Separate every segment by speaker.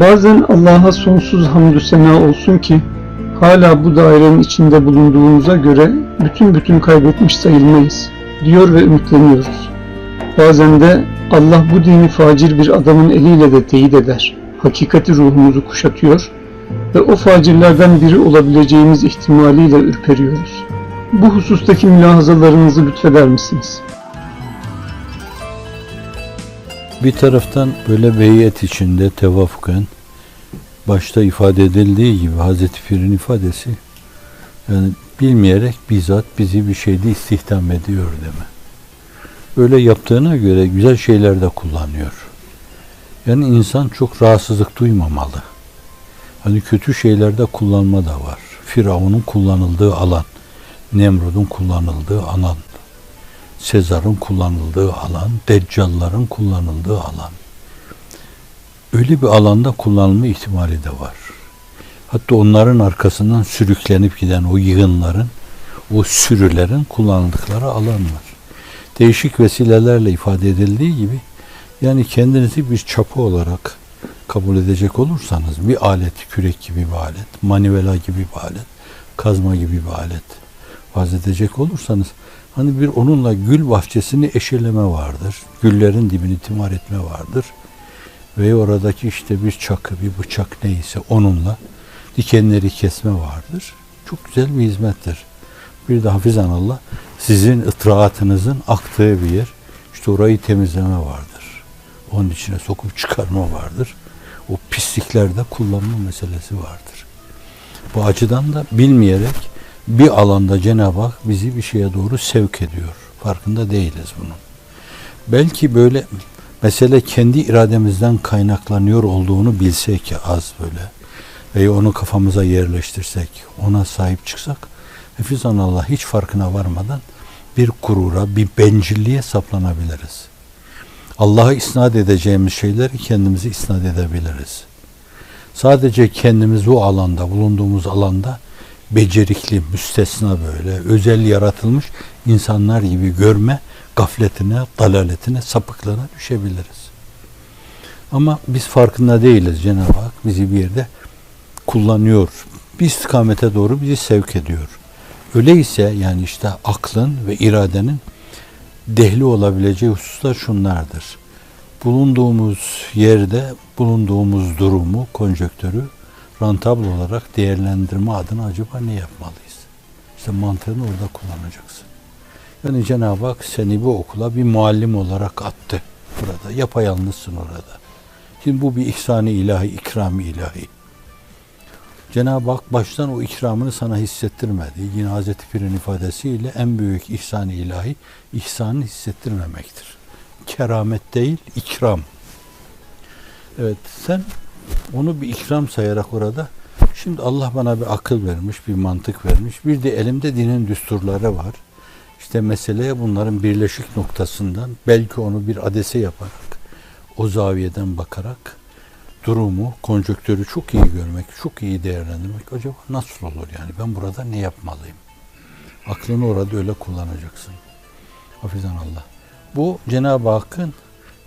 Speaker 1: Bazen Allah'a sonsuz hamdü sena olsun ki hala bu dairenin içinde bulunduğumuza göre bütün kaybetmiş sayılmayız diyor ve ümitleniyoruz. Bazen de Allah bu dini facir bir adamın eliyle de teyit eder. Hakikati ruhumuzu kuşatıyor ve o facirlerden biri olabileceğimiz ihtimaliyle ürperiyoruz. Bu husustaki mülahazalarınızı lütfeder misiniz?
Speaker 2: Bir taraftan böyle beyiyet içinde tevafuken başta ifade edildiği gibi Hazreti Pir'in ifadesi, yani bilmeyerek bizzat bizi bir şeyde istihdam ediyor deme. Öyle yaptığına göre güzel şeyler de kullanıyor. Yani insan çok rahatsızlık duymamalı. Hani kötü şeylerde kullanma da var. Firavun'un kullanıldığı alan, Nemrud'un kullanıldığı alan, Sezar'ın kullanıldığı alan, Deccalların kullanıldığı alan. Öyle bir alanda kullanılma ihtimali de var. Hatta onların arkasından sürüklenip giden o yığınların, o sürülerin kullanıldıkları alan var. Değişik vesilelerle ifade edildiği gibi, yani kendinizi bir çapı olarak kabul edecek olursanız, bir alet, kürek gibi bir alet, manivela gibi bir alet, kazma gibi bir alet farz edecek olursanız, hani bir onunla gül bahçesini eşeleme vardır, güllerin dibini timar etme vardır ve oradaki işte bir çakı, bir bıçak neyse onunla dikenleri kesme vardır. Çok güzel bir hizmettir. Bir de hafizanallah sizin ıtraatınızın aktığı bir yer, işte orayı temizleme vardır. Onun içine sokup çıkarma vardır. O pisliklerde kullanma meselesi vardır. Bu açıdan da bilmeyerek bir alanda Cenab-ı Hak bizi bir şeye doğru sevk ediyor. Farkında değiliz bunun. Belki böyle mesele kendi irademizden kaynaklanıyor olduğunu bilsek ya, az böyle veya onu kafamıza yerleştirsek, ona sahip çıksak, hafizanallah hiç farkına varmadan bir gurura, bir bencilliğe saplanabiliriz. Allah'a isnat edeceğimiz şeyleri kendimizi isnat edebiliriz. Sadece kendimizi o alanda, bulunduğumuz alanda becerikli, müstesna böyle, özel yaratılmış insanlar gibi görme gafletine, dalaletine, sapıklığına düşebiliriz. Ama biz farkında değiliz. Cenab-ı Hak bizi bir yerde kullanıyor. Bir istikamete doğru bizi sevk ediyor. Öyleyse yani işte aklın ve iradenin dehli olabileceği hususlar şunlardır. Bulunduğumuz yerde, bulunduğumuz durumu, konjonktürü rentable olarak değerlendirme adına acaba ne yapmalıyız? İşte mantığını orada kullanacaksın. Yani Cenab-ı Hak seni bu okula bir muallim olarak attı burada. Yapayalnızsın orada. Şimdi bu bir ihsan-ı ilahi, ikram-ı ilahi. Cenab-ı Hak baştan o ikramını sana hissettirmedi. Yine Hazreti Pir'in ifadesiyle en büyük ihsan-ı ilahi, ihsanı hissettirmemektir. Keramet değil, ikram. Evet, sen onu bir ikram sayarak orada, şimdi Allah bana bir akıl vermiş, bir mantık vermiş, bir de elimde dinin düsturları var. İşte meseleye bunların birleşik noktasından belki onu bir adese yaparak, o zaviyeden bakarak durumu, konjonktürü çok iyi görmek, çok iyi değerlendirmek acaba nasıl olur yani? Ben burada ne yapmalıyım? Aklını orada öyle kullanacaksın. Hafizanallah. Bu Cenab-ı Hakk'ın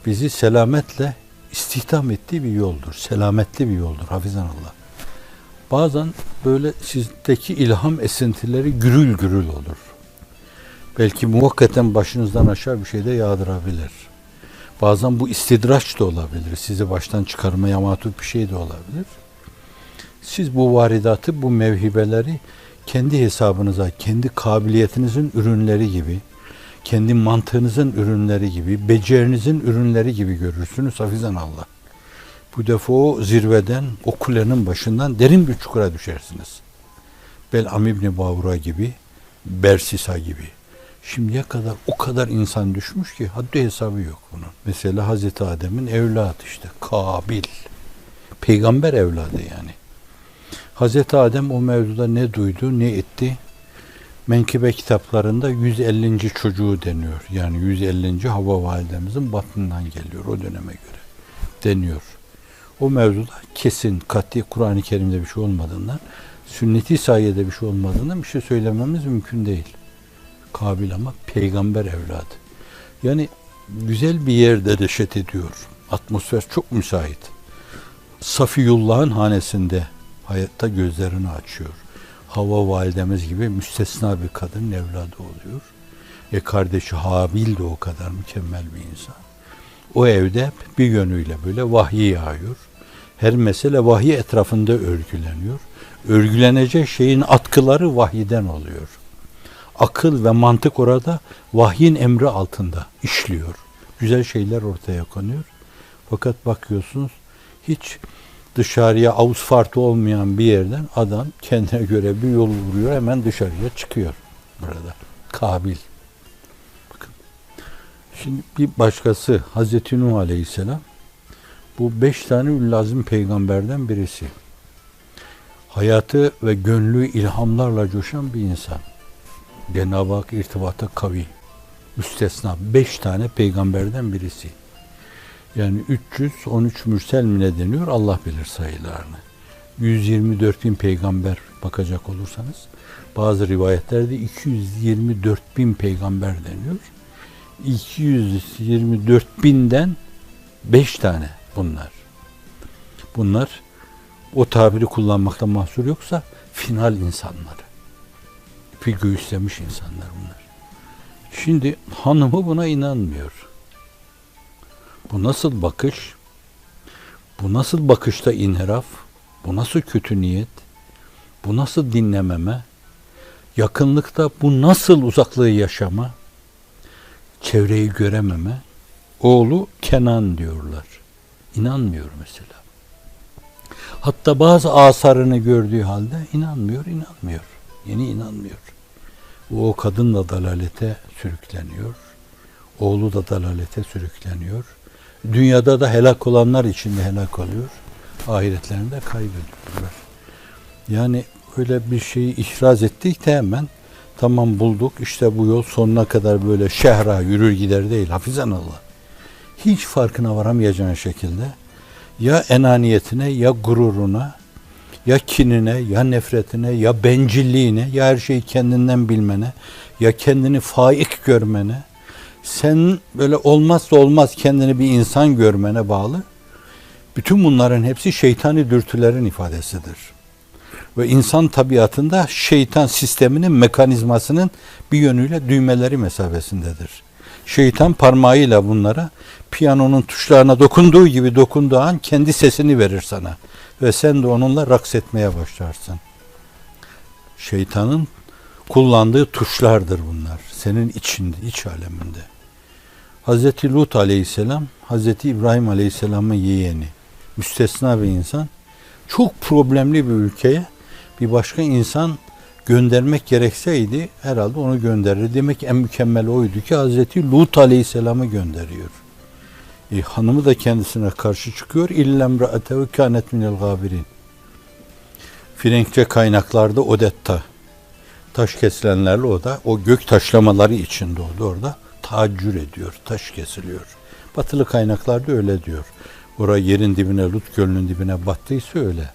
Speaker 2: bizi selametle istihdam ettiği bir yoldur. Selametli bir yoldur. Hafizanallah. Bazen böyle sizdeki ilham esintileri gürül gürül olur. Belki muvakkaten başınızdan aşağı bir şey de yağdırabilir. Bazen bu istidraç da olabilir. Sizi baştan çıkarmaya matuf bir şey de olabilir. Siz bu varidatı, bu mevhibeleri kendi hesabınıza, kendi kabiliyetinizin ürünleri gibi, kendi mantığınızın ürünleri gibi, becerinizin ürünleri gibi görürsünüz. Hafizanallah. Bu defa o zirveden, o kulenin başından derin bir çukura düşersiniz. Bel'am İbni Bavura gibi, Bersisa gibi. Şimdiye kadar o kadar insan düşmüş ki haddi hesabı yok bunun. Mesela Hazreti Adem'in evladı işte, Kabil. Peygamber evladı yani. Hazreti Adem o mevzuda ne duydu, ne etti? Menkıbe kitaplarında 150. çocuğu deniyor. Yani 150. Havva validemizin batnından geliyor o döneme göre deniyor. O mevzuda kesin, kat'i Kur'an-ı Kerim'de bir şey olmadığından, sünnet-i sayede bir şey olmadığından bir şey söylememiz mümkün değil. Kabil ama peygamber evladı. Yani güzel bir yerde reşet ediyor. Atmosfer çok müsait. Safiyullah'ın hanesinde hayatta gözlerini açıyor. Havva validemiz gibi müstesna bir kadın evladı oluyor. Kardeşi Habil de o kadar mükemmel bir insan. O evde bir yönüyle böyle vahiy yağıyor. Her mesele vahiy etrafında örgüleniyor. Örgülenecek şeyin atkıları vahiyden oluyor. Akıl ve mantık orada vahyin emri altında işliyor. Güzel şeyler ortaya konuyor. Fakat bakıyorsunuz hiç dışarıya avuz farkı olmayan bir yerden adam kendine göre bir yol vuruyor, hemen dışarıya çıkıyor burada. Kabil. Bakın. Şimdi bir başkası Hazreti Nuh Aleyhisselam, bu 5 tane üllazim peygamberden birisi. Hayatı ve gönlü ilhamlarla coşan bir insan. Cenab-ı Hak irtibata kavi, müstesna 5 tane peygamberden birisi. Yani 313 mürsel mi ne deniyor? Allah bilir sayılarını. 124 bin peygamber bakacak olursanız, bazı rivayetlerde 224 bin peygamber deniyor. 224 binden 5 tane bunlar. Bunlar o tabiri kullanmakta mahsur yoksa final insanları. İpi göğüslemiş insanlar bunlar. Şimdi hanımı buna inanmıyor. Bu nasıl bakış? Bu nasıl bakışta inhiraf? Bu nasıl kötü niyet? Bu nasıl dinlememe? Yakınlıkta bu nasıl uzaklığı yaşama? Çevreyi görememe? Oğlu Kenan diyorlar. İnanmıyor mesela. Hatta bazı asarını gördüğü halde inanmıyor. Yeni inanmıyor. O kadın da dalalete sürükleniyor. Oğlu da dalalete sürükleniyor. Dünyada da helak olanlar içinde helak oluyor. Ahiretlerinde kaybediyorlar. Yani öyle bir şeyi ihraz ettik de hemen tamam bulduk, işte bu yol sonuna kadar böyle şehra yürür gider değil. Hafizanallah. Hiç farkına varamayacağın şekilde ya enaniyetine, ya gururuna, ya kinine, ya nefretine, ya bencilliğine, ya her şeyi kendinden bilmene, ya kendini faik görmene, sen böyle olmazsa olmaz kendini bir insan görmene bağlı. Bütün bunların hepsi şeytani dürtülerin ifadesidir. Ve insan tabiatında şeytan sisteminin mekanizmasının bir yönüyle düğmeleri mesabesindedir. Şeytan parmağıyla bunlara piyanonun tuşlarına dokunduğu gibi dokunduğu an kendi sesini verir sana. Ve sen de onunla raks etmeye başlarsın. Şeytanın kullandığı tuşlardır bunlar. Senin içinde, iç aleminde. Hazreti Lut Aleyhisselam, Hazreti İbrahim Aleyhisselam'ın yeğeni. Müstesna bir insan. Çok problemli bir ülkeye bir başka insan göndermek gerekseydi herhalde onu gönderir. Demek ki en mükemmel oydu ki Hazreti Lut Aleyhisselam'ı gönderiyor. Hanımı da kendisine karşı çıkıyor. İllem ra'atehu kânet minel gâbirin. Frenkçe kaynaklarda Odetta. Taş kesilenlerle o da o gök taşlamaları için doğdu orada. Tacür ediyor, taş kesiliyor. Batılı kaynaklarda öyle diyor. Oraya yerin dibine, Lut Gölü'nün dibine battıysa öyle.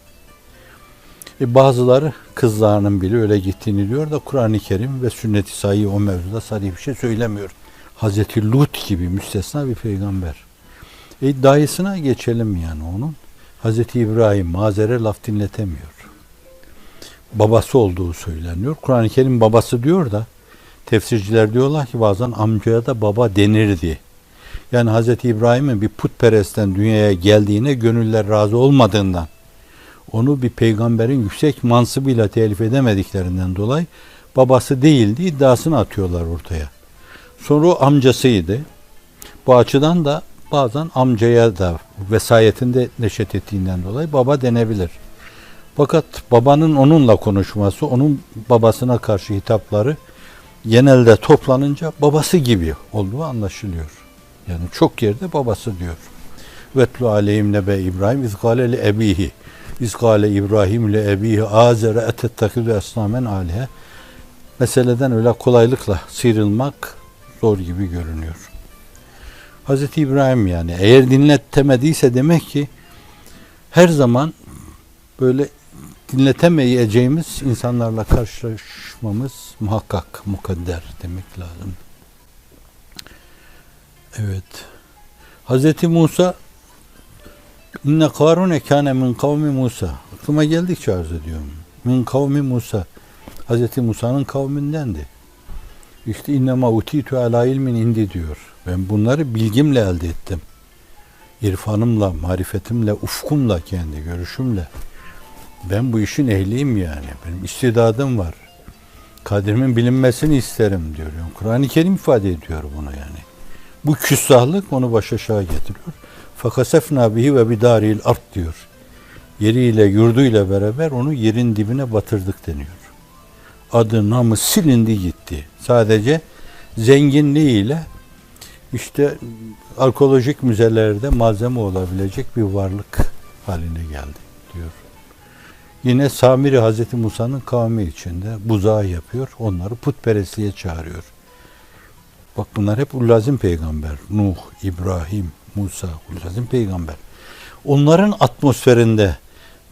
Speaker 2: Bazıları kızlarının bile öyle gittiğini diyor da Kur'an-ı Kerim ve sünnet-i sahih o mevzuda sarih bir şey söylemiyor. Hazreti Lut gibi müstesna bir peygamber. Dayısına geçelim yani onun. Hazreti İbrahim mazere laf dinletemiyor. Babası olduğu söyleniyor. Kur'an-ı Kerim babası diyor da tefsirciler diyorlar ki bazen amcaya da baba denirdi. Yani Hazreti İbrahim'in bir putperestten dünyaya geldiğine gönüller razı olmadığından, onu bir peygamberin yüksek mansıbıyla telif edemediklerinden dolayı babası değildi iddiasını atıyorlar ortaya. Sonra o amcasıydı. Bu açıdan da bazen amcaya da vesayetinde neşet ettiğinden dolayı baba denebilir. Fakat babanın onunla konuşması, onun babasına karşı hitapları genelde toplanınca babası gibi olduğu anlaşılıyor. Yani çok yerde babası diyor. Vetlu aleyhim nebe İbrahim izgâle le ebihi. İzgâle İbrahim le ebihi azere etettekidu esnamen alihe. Meseleden öyle kolaylıkla sıyrılmak zor gibi görünüyor. Hazreti İbrahim yani eğer dinletemediyse demek ki her zaman böyle dinletemeyeceğimiz insanlarla karşılaşmamız muhakkak, mukadder demek lazım. Evet. Hazreti Musa İnne Karun kâne min kavmi Musa. Aklıma geldikçe arz ediyorum. Min kavmi Musa. Hz. Musa'nın kavmindendi. İşte innema utitu ala ilmin indi diyor. Ben bunları bilgimle elde ettim. İrfanımla, marifetimle, ufkumla, kendi görüşümle. Ben bu işin ehliyim yani. Benim istidadım var. Kadrimin bilinmesini isterim diyor. Yani Kur'an-ı Kerim ifade ediyor bunu yani. Bu küstahlık onu baş aşağı getiriyor. Fakasefna bihi ve bidaril art diyor. Yeriyle, yurduyla beraber onu yerin dibine batırdık deniyor. Adı, namı silindi gitti. Sadece zenginliğiyle işte arkeolojik müzelerde malzeme olabilecek bir varlık haline geldi diyor. Yine Samiri Hazreti Musa'nın kavmi içinde buzağı yapıyor. Onları putperestliğe çağırıyor. Bak bunlar hep ulazim peygamber. Nuh, İbrahim, Musa, ulazim peygamber. Onların atmosferinde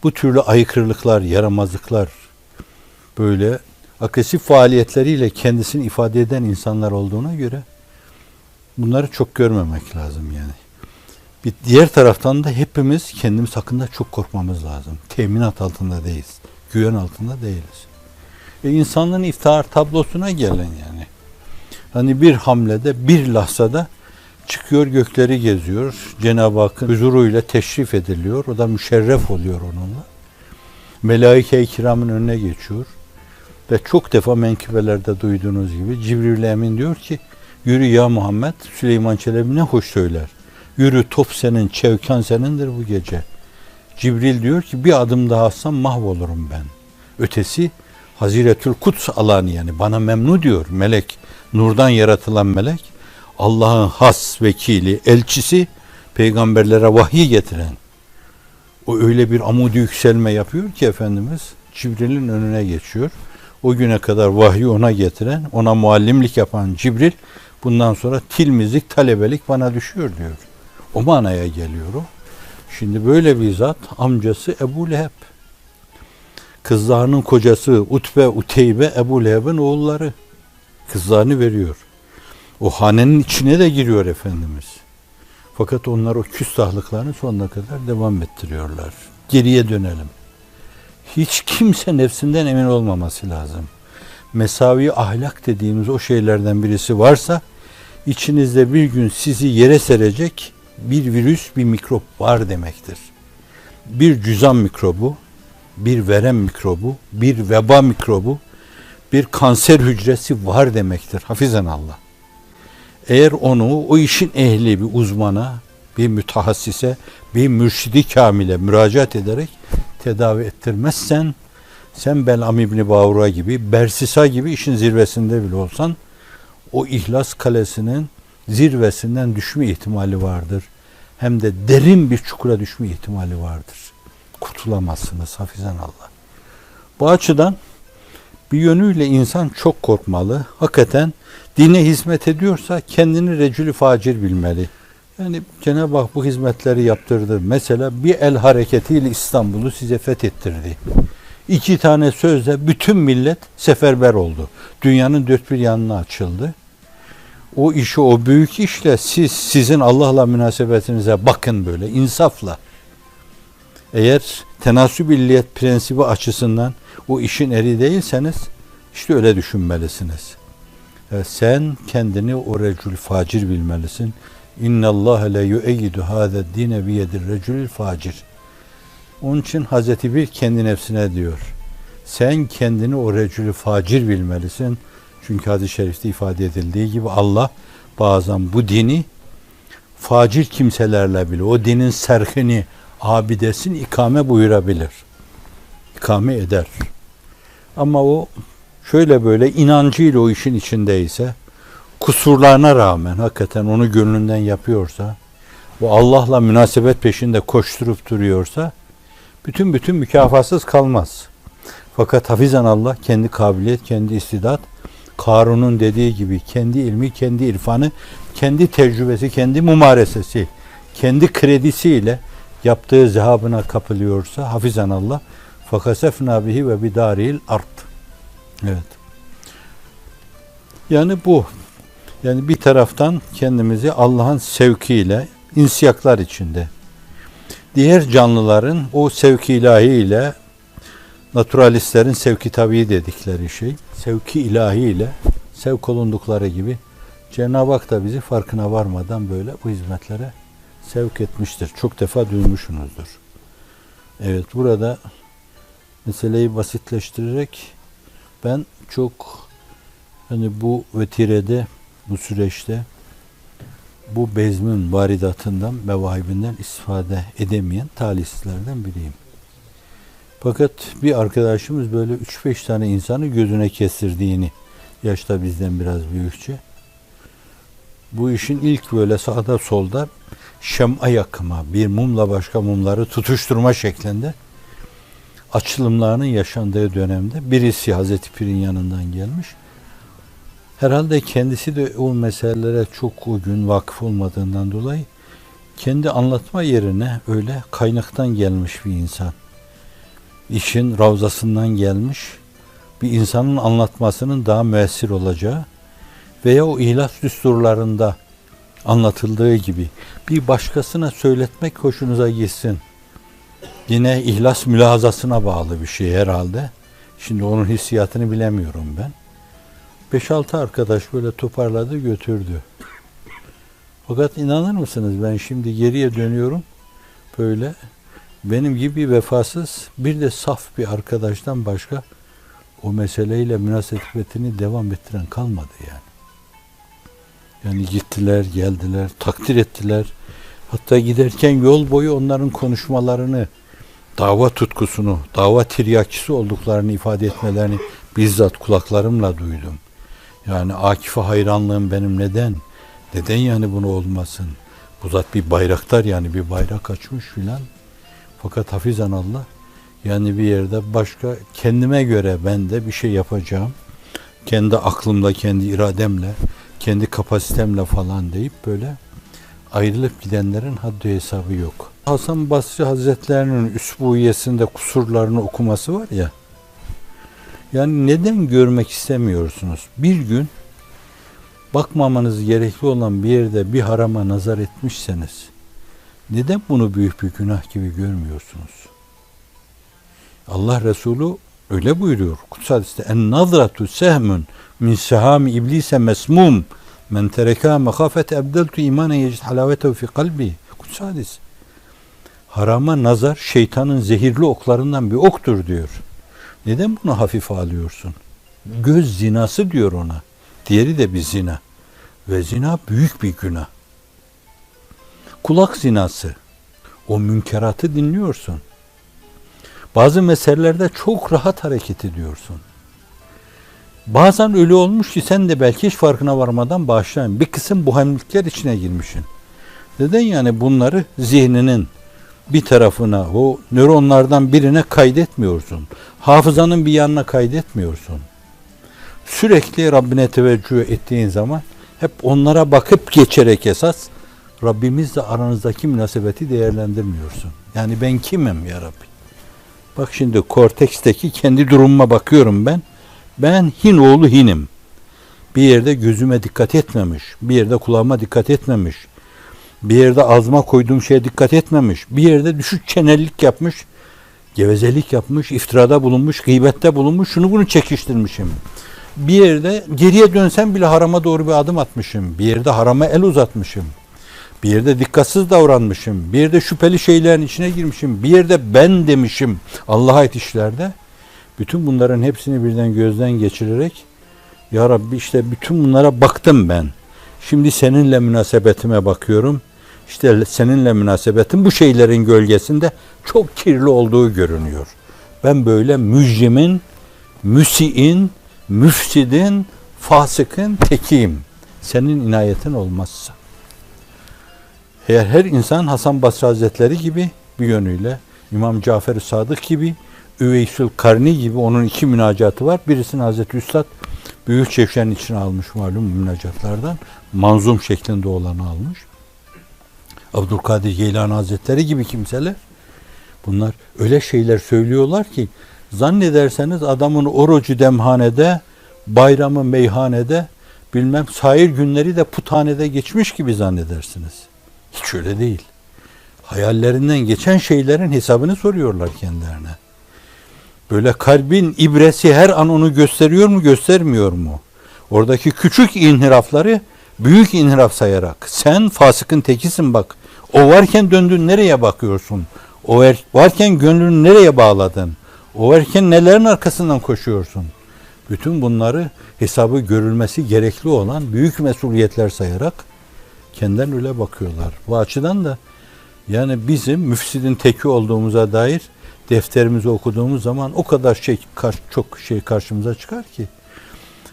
Speaker 2: bu türlü aykırılıklar, yaramazlıklar, böyle agresif faaliyetleriyle kendisini ifade eden insanlar olduğuna göre bunları çok görmemek lazım yani. Bir diğer taraftan da hepimiz kendimiz hakkında çok korkmamız lazım. Teminat altında değiliz. Güven altında değiliz. İnsanlığın iftihar tablosuna gelin yani. Hani bir hamlede, bir lahzada çıkıyor gökleri geziyor. Cenab-ı Hakk'ın huzuruyla teşrif ediliyor. O da müşerref oluyor onunla. Melaike-i kiramın önüne geçiyor. Ve çok defa menkıbelerde duyduğunuz gibi Cibril Emin diyor ki yürü ya Muhammed, Süleyman Çelebi ne hoş söyler. Yürü top senin, çevkan senindir bu gece. Cibril diyor ki bir adım daha atsam mahvolurum ben. Ötesi Haziretül Kuds alanı yani bana memnu diyor melek. Nurdan yaratılan melek. Allah'ın has vekili, elçisi, peygamberlere vahiy getiren. O öyle bir amudi yükselme yapıyor ki Efendimiz Cibril'in önüne geçiyor. O güne kadar vahyi ona getiren, ona muallimlik yapan Cibril bundan sonra tilmizlik, talebelik bana düşüyor diyor. O manaya geliyor o. Şimdi böyle bir zat amcası Ebu Leheb. Kızlarının kocası Utbe, Uteybe, Ebu Leheb'in oğulları. Kızlarını veriyor. O hanenin içine de giriyor Efendimiz. Fakat onlar o küstahlıklarını sonuna kadar devam ettiriyorlar. Geriye dönelim. Hiç kimse nefsinden emin olmaması lazım. Mesavi ahlak dediğimiz o şeylerden birisi varsa içinizde bir gün sizi yere serecek bir virüs, bir mikrop var demektir. Bir cüzam mikrobu, bir verem mikrobu, bir veba mikrobu, bir kanser hücresi var demektir. Hafizan Allah. Eğer onu o işin ehli bir uzmana, bir mütehassise, bir mürşidi kamile müracaat ederek tedavi ettirmezsen, sen Bel'am İbni Bağura gibi, Bersisa gibi işin zirvesinde bile olsan, o İhlas Kalesi'nin zirvesinden düşme ihtimali vardır. Hem de derin bir çukura düşme ihtimali vardır. Kurtulamazsınız hafizan Allah. Bu açıdan bir yönüyle insan çok korkmalı. Hakikaten dine hizmet ediyorsa kendini recülü facir bilmeli. Yani Cenab-ı Hak bu hizmetleri yaptırdı. Mesela bir el hareketiyle İstanbul'u size fethettirdi. 2 tane sözle bütün millet seferber oldu. Dünyanın dört bir yanına açıldı. O işi, o büyük işle sizin Allah'la münasebetinize bakın böyle insafla. Eğer tenasüb illiyet prensibi açısından o işin eri değilseniz işte öyle düşünmelisiniz. Sen kendini o recül facir bilmelisin. İnna Allah la yu'eyyidu hâzâ dîne biyedir recül facir. Onun için Hazreti Bir kendi nefsine diyor. Sen kendini o recül facir bilmelisin. Çünkü hadis-i şerifte ifade edildiği gibi Allah bazen bu dini facir kimselerle bile o dinin serhini, abidesini ikame buyurabilir. İkame eder. Ama o şöyle böyle inancıyla o işin içindeyse, kusurlarına rağmen hakikaten onu gönlünden yapıyorsa, o Allah'la münasebet peşinde koşturup duruyorsa, bütün mükafatsız kalmaz. Fakat hafizan Allah kendi kabiliyet, kendi istidat, Karun'un dediği gibi kendi ilmi, kendi irfanı, kendi tecrübesi, kendi mumaresesi, kendi kredisiyle yaptığı zehabına kapılıyorsa hafizan Allah fakasefna bihi ve bidaril art. Evet. Yani bu. Yani bir taraftan kendimizi Allah'ın sevkiyle insiyaklar içinde diğer canlıların o sevki ilahi ile naturalistlerin sevki tabii dedikleri şey, sevki ilahi ile sevk olundukları gibi Cenab-ı Hak da bizi farkına varmadan böyle bu hizmetlere sevk etmiştir. Çok defa duymuşsunuzdur. Evet, burada meseleyi basitleştirerek ben çok bu vetirede, bu süreçte bu bezmin varidatından, mevahibinden istifade edemeyen talihsizlerden biriyim. Fakat bir arkadaşımız böyle 3-5 tane insanı gözüne kestirdiğini, yaşta bizden biraz büyükçe, bu işin ilk böyle sağda solda şem'a yakma, bir mumla başka mumları tutuşturma şeklinde açılımlarının yaşandığı dönemde birisi Hazreti Pir'in yanından gelmiş. Herhalde kendisi de o meselelere çok o gün vakıf olmadığından dolayı kendi anlatma yerine öyle kaynaktan gelmiş bir insan. İşin ravzasından gelmiş bir insanın anlatmasının daha müessir olacağı veya o ihlas düsturlarında anlatıldığı gibi bir başkasına söyletmek hoşunuza gitsin. Yine ihlas mülahazasına bağlı bir şey herhalde. Şimdi onun hissiyatını bilemiyorum ben. 5-6 arkadaş böyle toparladı götürdü. Fakat inanır mısınız, ben şimdi geriye dönüyorum, böyle benim gibi vefasız bir de saf bir arkadaştan başka o meseleyle münasebetini devam ettiren kalmadı yani. Yani gittiler, geldiler, takdir ettiler. Hatta giderken yol boyu onların konuşmalarını, dava tutkusunu, dava tiryakisi olduklarını ifade etmelerini bizzat kulaklarımla duydum. Yani Akif'e hayranlığım benim neden? Neden yani bunu olmasın? Bu zat bir bayraktar, yani bir bayrak açmış filan. Fakat hafizanallah, yani bir yerde başka, kendime göre ben de bir şey yapacağım. Kendi aklımla, kendi irademle, kendi kapasitemle falan deyip böyle ayrılıp gidenlerin haddi hesabı yok. Hasan Basri Hazretlerinin üsbuiyesinde kusurlarını okuması var ya, yani neden görmek istemiyorsunuz? Bir gün bakmamanız gerekli olan bir yerde bir harama nazar etmişseniz neden bunu büyük bir günah gibi görmüyorsunuz? Allah Resulü öyle buyuruyor. Kutsal hadiste en-nazratu sehmun min sehami iblise mesmum men tereka mekafete ebdeltu imanen yecid halavetehu fi kalbi. Kutsal hadis. Harama nazar şeytanın zehirli oklarından bir oktur diyor. Neden bunu hafife alıyorsun? Göz zinası diyor ona. Diğeri de bir zina. Ve zina büyük bir günah. Kulak zinası. O münkeratı dinliyorsun. Bazı meselelerde çok rahat hareket ediyorsun. Bazen öyle olmuş ki sen de belki hiç farkına varmadan bağışlayın. Bir kısım bohemlikler içine girmişsin. Neden yani bunları zihninin bir tarafına, o nöronlardan birine kaydetmiyorsun? Hafızanın bir yanına kaydetmiyorsun. Sürekli Rabbine teveccüh ettiğin zaman hep onlara bakıp geçerek esas Rabbimizle aranızdaki münasebeti değerlendirmiyorsun. Yani ben kimim ya Rabbi? Bak şimdi korteksteki kendi durumuma bakıyorum ben. Ben Hin oğlu Hin'im. Bir yerde gözüme dikkat etmemiş, bir yerde kulağıma dikkat etmemiş, bir yerde ağzıma koyduğum şeye dikkat etmemiş, bir yerde düşük çenelik yapmış, gevezelik yapmış, iftirada bulunmuş, gıybette bulunmuş, şunu bunu çekiştirmişim. Bir yerde geriye dönsem bile harama doğru bir adım atmışım, bir yerde harama el uzatmışım, bir yerde dikkatsiz davranmışım, bir yerde şüpheli şeylerin içine girmişim, bir yerde ben demişim Allah'a ait işlerde. Bütün bunların hepsini birden gözden geçirerek ya Rabbi işte bütün bunlara baktım ben. Şimdi seninle münasebetime bakıyorum. İşte seninle münasebetim bu şeylerin gölgesinde çok kirli olduğu görünüyor. Ben böyle mücrimin, müsiin, müfsidin, fasıkın tekiyim. Senin inayetin olmazsa. Eğer her insan Hasan Basri Hazretleri gibi bir yönüyle, İmam Cafer-i Sadık gibi, Üveysül Karni gibi onun 2 münacatı var. Birisini Hazreti Üstad Büyük Çevşen'in içine almış malum münacatlardan. Manzum şeklinde olanı almış. Abdülkadir Geylani Hazretleri gibi kimseler bunlar öyle şeyler söylüyorlar ki zannederseniz adamın orucu demhanede, bayramı meyhanede, bilmem sair günleri de puthanede geçmiş gibi zannedersiniz. Hiç öyle değil. hayallerinden geçen şeylerin hesabını soruyorlar kendilerine. Böyle kalbin ibresi her an onu gösteriyor mu, göstermiyor mu? Oradaki küçük inhirafları büyük inhiraf sayarak, sen fasıkın tekisin bak, o varken döndün nereye bakıyorsun? O varken gönlünü nereye bağladın? O varken nelerin arkasından koşuyorsun? Bütün bunları hesabı görülmesi gerekli olan büyük mesuliyetler sayarak kendilerine öyle bakıyorlar. Bu açıdan da yani bizim müfsidin teki olduğumuza dair defterimizi okuduğumuz zaman o kadar çok şey karşımıza çıkar ki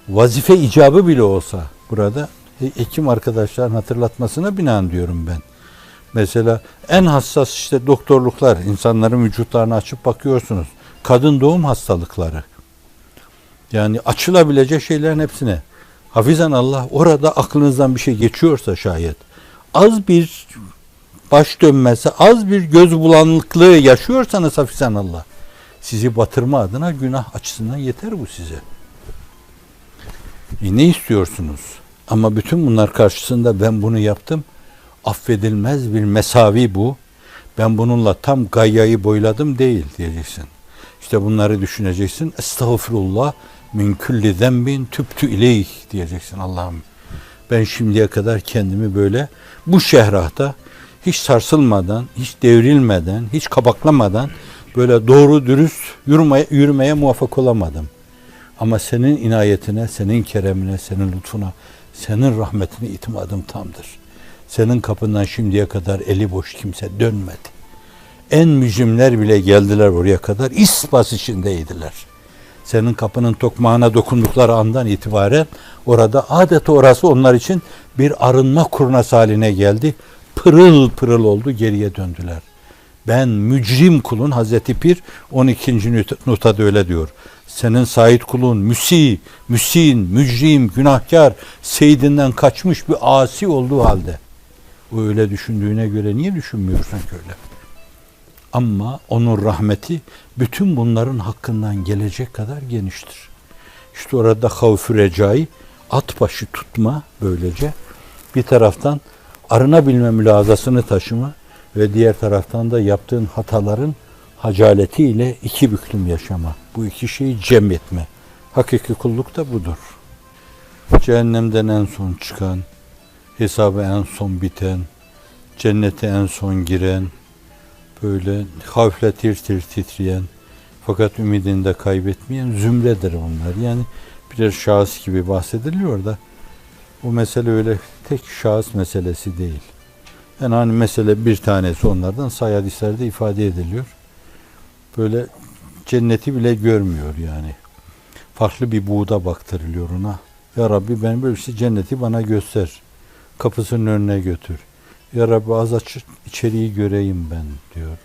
Speaker 2: vazife icabı bile olsa burada hekim arkadaşların hatırlatmasına binaen diyorum ben. Mesela en hassas işte doktorluklar, insanların vücutlarını açıp bakıyorsunuz. Kadın doğum hastalıkları. Yani açılabilecek şeylerin hepsine. Hafizan Allah orada aklınızdan bir şey geçiyorsa şayet az bir baş dönmesi, az bir göz bulanıklığı yaşıyorsanız hafizan Allah sizi batırma adına günah açısından yeter bu size. Ne istiyorsunuz? Ama bütün bunlar karşısında ben bunu yaptım. Affedilmez bir mesavi bu. Ben bununla tam gayyayı boyladım değil diyeceksin. İşte bunları düşüneceksin. Estağfirullah min külli zenbin tübtü ileyh diyeceksin. Allah'ım ben şimdiye kadar kendimi böyle bu şehrahta hiç sarsılmadan, hiç devrilmeden, hiç kabaklamadan böyle doğru dürüst yürümeye muvaffak olamadım. Ama senin inayetine, senin keremine, senin lütfuna, senin rahmetine itimadım tamdır. Senin kapından şimdiye kadar eli boş kimse dönmedi. En mücrimler bile geldiler oraya kadar, ispas içindeydiler. Senin kapının tokmağına dokundukları andan itibaren orada adeta orası onlar için bir arınma kurnası haline geldi. Pırıl pırıl oldu, geriye döndüler. Ben mücrim kulun, Hazreti Pir 12. notada öyle diyor. Senin Said kulun müsin, mücrim, günahkar, seydinden kaçmış bir asi olduğu halde. O öyle düşündüğüne göre niye düşünmüyorsun ki öyle? Ama onun rahmeti bütün bunların hakkından gelecek kadar geniştir. İşte orada havf-ı recai, at başı tutma böylece. Bir taraftan arınabilme mülazasını taşıma ve diğer taraftan da yaptığın hataların hacaletiyle iki büklüm yaşama. Bu iki şeyi cem etme. Hakiki kulluk da budur. Cehennemden en son çıkan, hesabı en son biten, cennete en son giren, böyle havfle tir tir titreyen fakat ümidini de kaybetmeyen zümredir bunlar. Yani birer şahıs gibi bahsediliyor da o mesele öyle tek şahıs meselesi değil. Yani hani mesele bir tanesi onlardan sahih hadislerde ifade ediliyor. Böyle cenneti bile görmüyor yani. Farklı bir buğda baktırılıyor ona. Ya Rabbi ben böyle işte cenneti bana göster. Kapısının önüne götür. Ya Rabbi az aç içeriği göreyim ben diyor.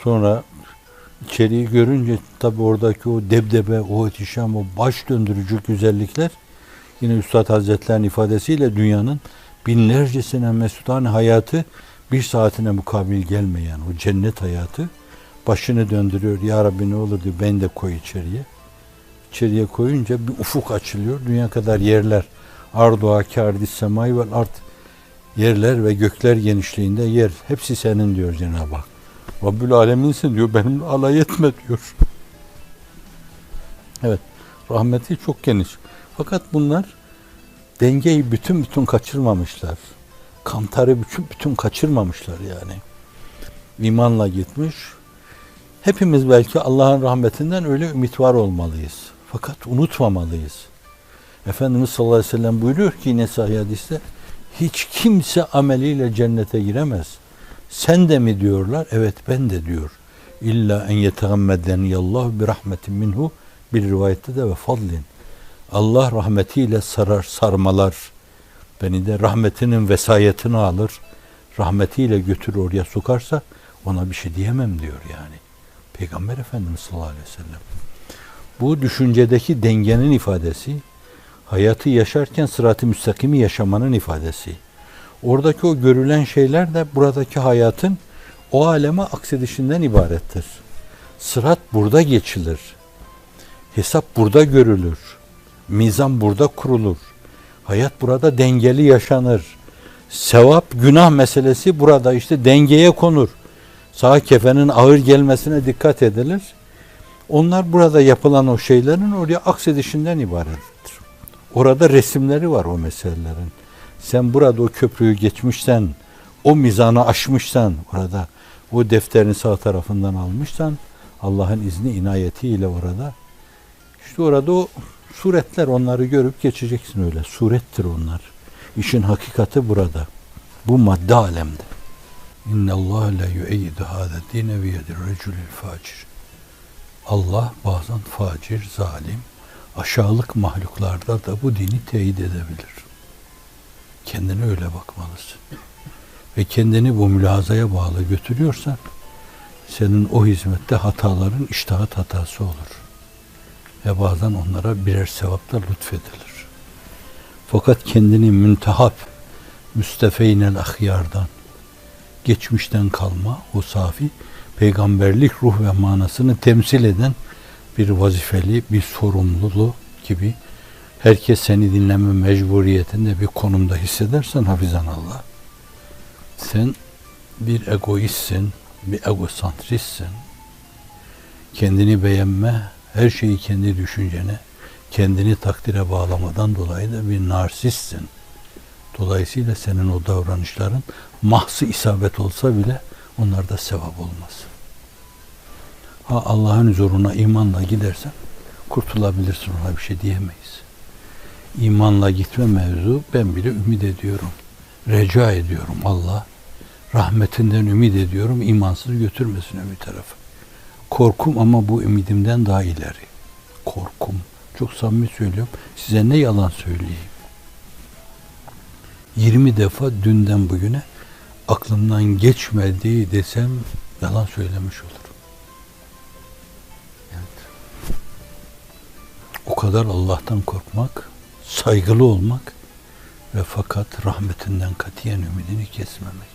Speaker 2: Sonra içeriği görünce tabi oradaki o debdebe, o ihtişam, o baş döndürücü güzellikler yine Üstad Hazretleri'nin ifadesiyle dünyanın binlercesine mesudane hayatı bir saatine mukabil gelmeyen o cennet hayatı başını döndürüyor. Ya Rabbi ne olur diyor beni de koy içeriye. İçeriye koyunca bir ufuk açılıyor. Dünya kadar yerler. Arduha kârdis semâi vel ard. Yerler ve gökler genişliğinde yer. Hepsi senin diyor Cenab-ı Hak. Rabbül Aleminsin diyor. Benimle alay etme diyor. Evet. Rahmeti çok geniş. Fakat bunlar dengeyi bütün kaçırmamışlar. Kantarı bütün kaçırmamışlar yani. İmanla gitmiş. Hepimiz belki Allah'ın rahmetinden öyle ümit var olmalıyız. Fakat unutmamalıyız. Efendimiz sallallahu aleyhi ve sellem buyuruyor ki yine sahih hadiste hiç kimse ameliyle cennete giremez. Sen de mi diyorlar? Evet ben de diyor. İlla en yetegammedeniyallahu bi rahmetin minhu bir rivayette de ve fadlin. Allah rahmetiyle sarmalar. Beni de rahmetinin vesayetini alır. Rahmetiyle götürür oraya sokarsa ona bir şey diyemem diyor yani. Peygamber Efendimiz sallallahu aleyhi ve sellem. Bu düşüncedeki dengenin ifadesi, hayatı yaşarken sırat-ı müstakimi yaşamanın ifadesi. Oradaki o görülen şeyler de buradaki hayatın o aleme aksedişinden ibarettir. Sırat burada geçilir. Hesap burada görülür. Mizan burada kurulur. Hayat burada dengeli yaşanır. Sevap, günah meselesi burada işte dengeye konur. Sağ kefenin ağır gelmesine dikkat edilir. Onlar burada yapılan o şeylerin oraya aksedişinden ibarettir. Orada resimleri var o meselelerin. Sen burada o köprüyü geçmişsen, o mizanı aşmışsan, orada o defterin sağ tarafından almışsan, Allah'ın izni inayetiyle orada, işte orada o suretler, onları görüp geçeceksin öyle. Surettir onlar. İşin hakikati burada. Bu madde alemde. İnne Allah la yu'eyyidu hâzâ dîne ve yedir reculil facir. Allah bazen facir, zalim, aşağılık mahluklarda da bu dini teyit edebilir. Kendine öyle bakmalısın. Ve kendini bu mülazaya bağlı götürüyorsan, senin o hizmette hataların içtihat hatası olur. Ve bazen onlara birer sevapla lütfedilir. Fakat kendini müntehap, müstefeynel ahyardan, geçmişten kalma, o safi, peygamberlik ruh ve manasını temsil eden bir vazifeli, bir sorumluluğu gibi herkes seni dinleme mecburiyetinde bir konumda hissedersen hafizanallah. Sen bir egoistsin, bir egosantristsin. Kendini beğenme, her şeyi kendi düşüncene, kendini takdire bağlamadan dolayı da bir narsistsin. Dolayısıyla senin o davranışların mahsı isabet olsa bile onlarda sevap olmaz. Ha, Allah'ın huzuruna imanla gidersen kurtulabilirsin, ona bir şey diyemeyiz. İmanla gitme mevzu, ben bile ümit ediyorum. Reca ediyorum Allah. Rahmetinden ümit ediyorum, imansız götürmesin öbür tarafı. Korkum ama bu ümidimden daha ileri. Korkum. Çok samimi söylüyorum. Size ne yalan söyleyeyim. 20 defa dünden bugüne aklımdan geçmedi desem yalan söylemiş olurum. Evet. O kadar Allah'tan korkmak, saygılı olmak ve fakat rahmetinden katiyen ümidini kesmemek.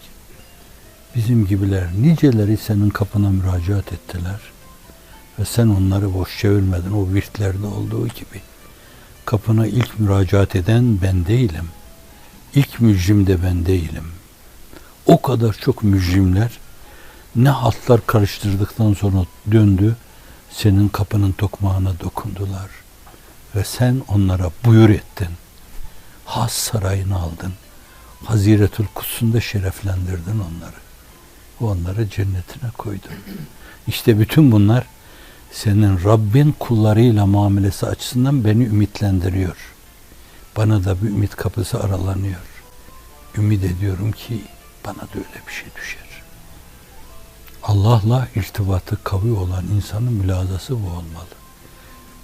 Speaker 2: Bizim gibiler niceleri senin kapına müracaat ettiler ve sen onları boş çevirmedin, o virtlerde olduğu gibi. Kapına ilk müracaat eden ben değilim. İlk mücrim de ben değilim. O kadar çok mücrimler ne hatlar karıştırdıktan sonra döndü, senin kapının tokmağına dokundular ve sen onlara buyur ettin. Has sarayını aldın. Haziretül Kuds'unda şereflendirdin onları. Onları cennetine koydun. İşte bütün bunlar senin Rabbin kullarıyla muamelesi açısından beni ümitlendiriyor. Bana da bir ümit kapısı aralanıyor. Ümit ediyorum ki bana da öyle bir şey düşer. Allah'la irtibatı kavi olan insanın mülazası bu olmalı.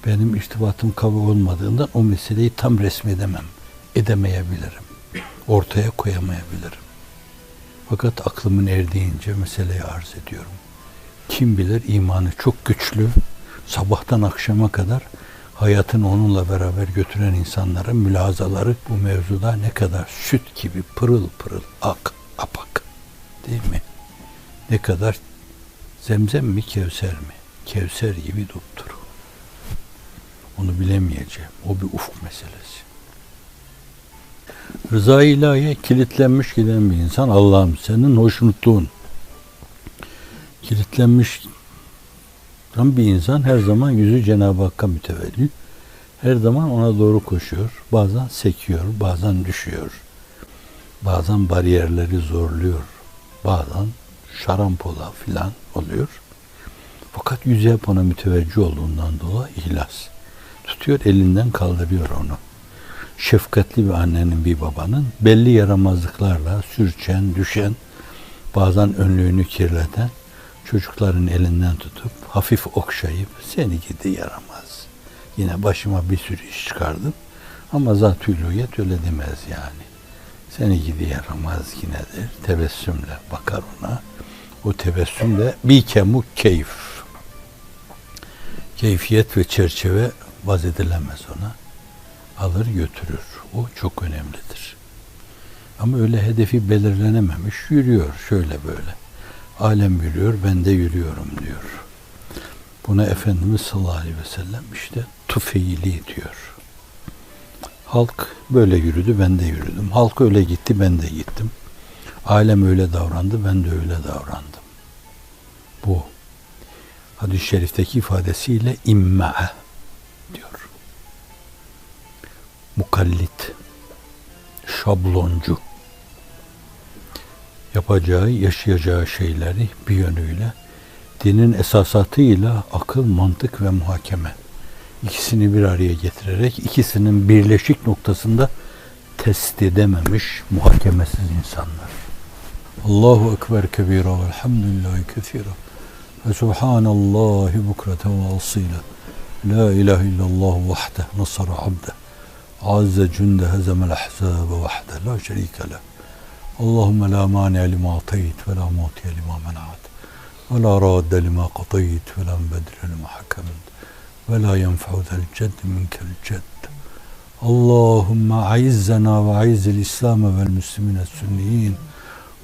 Speaker 2: Benim irtibatım kavi olmadığından o meseleyi tam resmedemem. Edemeyebilirim. Ortaya koyamayabilirim. Fakat aklımın erdiğince meseleyi arz ediyorum. Kim bilir imanı çok güçlü, sabahtan akşama kadar hayatını onunla beraber götüren insanların mülazaları bu mevzuda ne kadar süt gibi pırıl pırıl apak değil mi? Ne kadar zemzem mi Kevser mi? Kevser gibi dupduru. Onu bilemeyeceğim. O bir ufuk meselesi. Rıza-i ilahiye kilitlenmiş giden bir insan, Allah'ım senin hoşnutluğun kilitlenmiş bir insan her zaman yüzü Cenab-ı Hakk'a mütevelli. Her zaman ona doğru koşuyor. Bazen sekiyor, bazen düşüyor. Bazen bariyerleri zorluyor. Bazen şarampola filan oluyor. Fakat yüzü hep ona müteveccih olduğundan dolayı ihlas. Tutuyor, elinden kaldırıyor onu. Şefkatli bir annenin, bir babanın belli yaramazlıklarla sürçen, düşen, bazen önlüğünü kirleten çocukların elinden tutup hafif okşayıp seni gidi yaramaz. Yine başıma bir sürü iş çıkardım ama zat-ı-ülûhiyet öyle demez yani. Seni gidi yaramaz yinedir. Tebessümle bakar ona. O tebessümle bir kemuk keyif. Keyfiyet ve çerçeve vaz edilemez ona. Alır götürür. O çok önemlidir. Ama öyle hedefi belirlenememiş, yürüyor şöyle böyle. Alem yürüyor, ben de yürüyorum diyor. Buna Efendimiz sallallahu aleyhi ve sellem işte tufeyli diyor. Halk böyle yürüdü, ben de yürüdüm. Halk öyle gitti, ben de gittim. Ailem öyle davrandı, ben de öyle davrandım. Bu hadis-i şerifteki ifadesiyle imma'a diyor. Mukallit, şabloncu, yapacağı, yaşayacağı şeyleri bir yönüyle dinin esasatıyla akıl, mantık ve muhakeme ikisini bir araya getirerek ikisinin birleşik noktasında test edememiş muhakemesiz insanlar. Allahu ekber kebira velhamdülillahi kethira ve subhanallahi bukreten ve asila. La ilahe illallah vahde nasara abde azze cünde hezemel ahzabe vahde la şerike leh. Allahümme la mani lima atayt ve la mu'tiye lima men'at ve la radde lima qatayt ve la bedre lima hakemt ve la yenfa'u zel cedd minkel cedd. Allahümme aizzena ve aizzil İslam vel müslimine sünniyin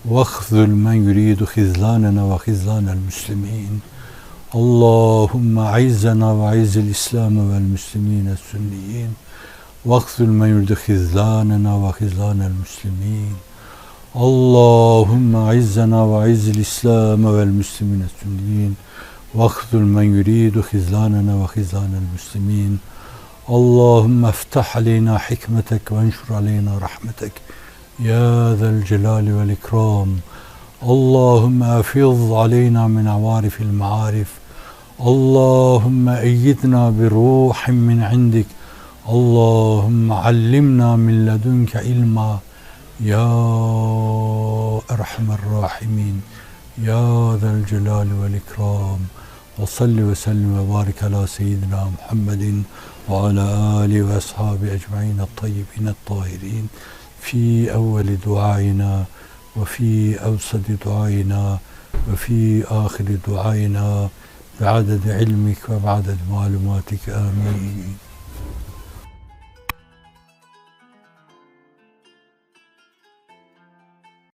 Speaker 2: ve khzul men yuridu khizlanena ve khizlanel müslimin. Allahümme aizzena ve aizzil İslam vel müslimine sünniyin ve khzul men yuridu khizlanena ve khizlanel müslimin. Allahümme aizzena ve aizzil İslam vel müslimine sünniyin ve khzul men yuridu khizlanena ve khizlanel müslimin. Allahümme iftah aleyna hikmetek ve enşur aleyna rahmetek ya zel celali vel ikram. Allahümme afiz aleyna min avarifil ma'arif. Allahümme eyyidna bi ruhin min indik. Allahümme allimna min ledunke ilma ya erhamer rahimin ya zel celali vel ikram. Ve salli ve sellim ve barik ala seyyidina Muhammedin ve ala alihi ve ashabi ecmaîn et-tayyibin et-tahirin fi evveli duaina ve fi evsadi duaina ve fi ahiri duaina ve adedi ilmik ve adedi malumatik amin.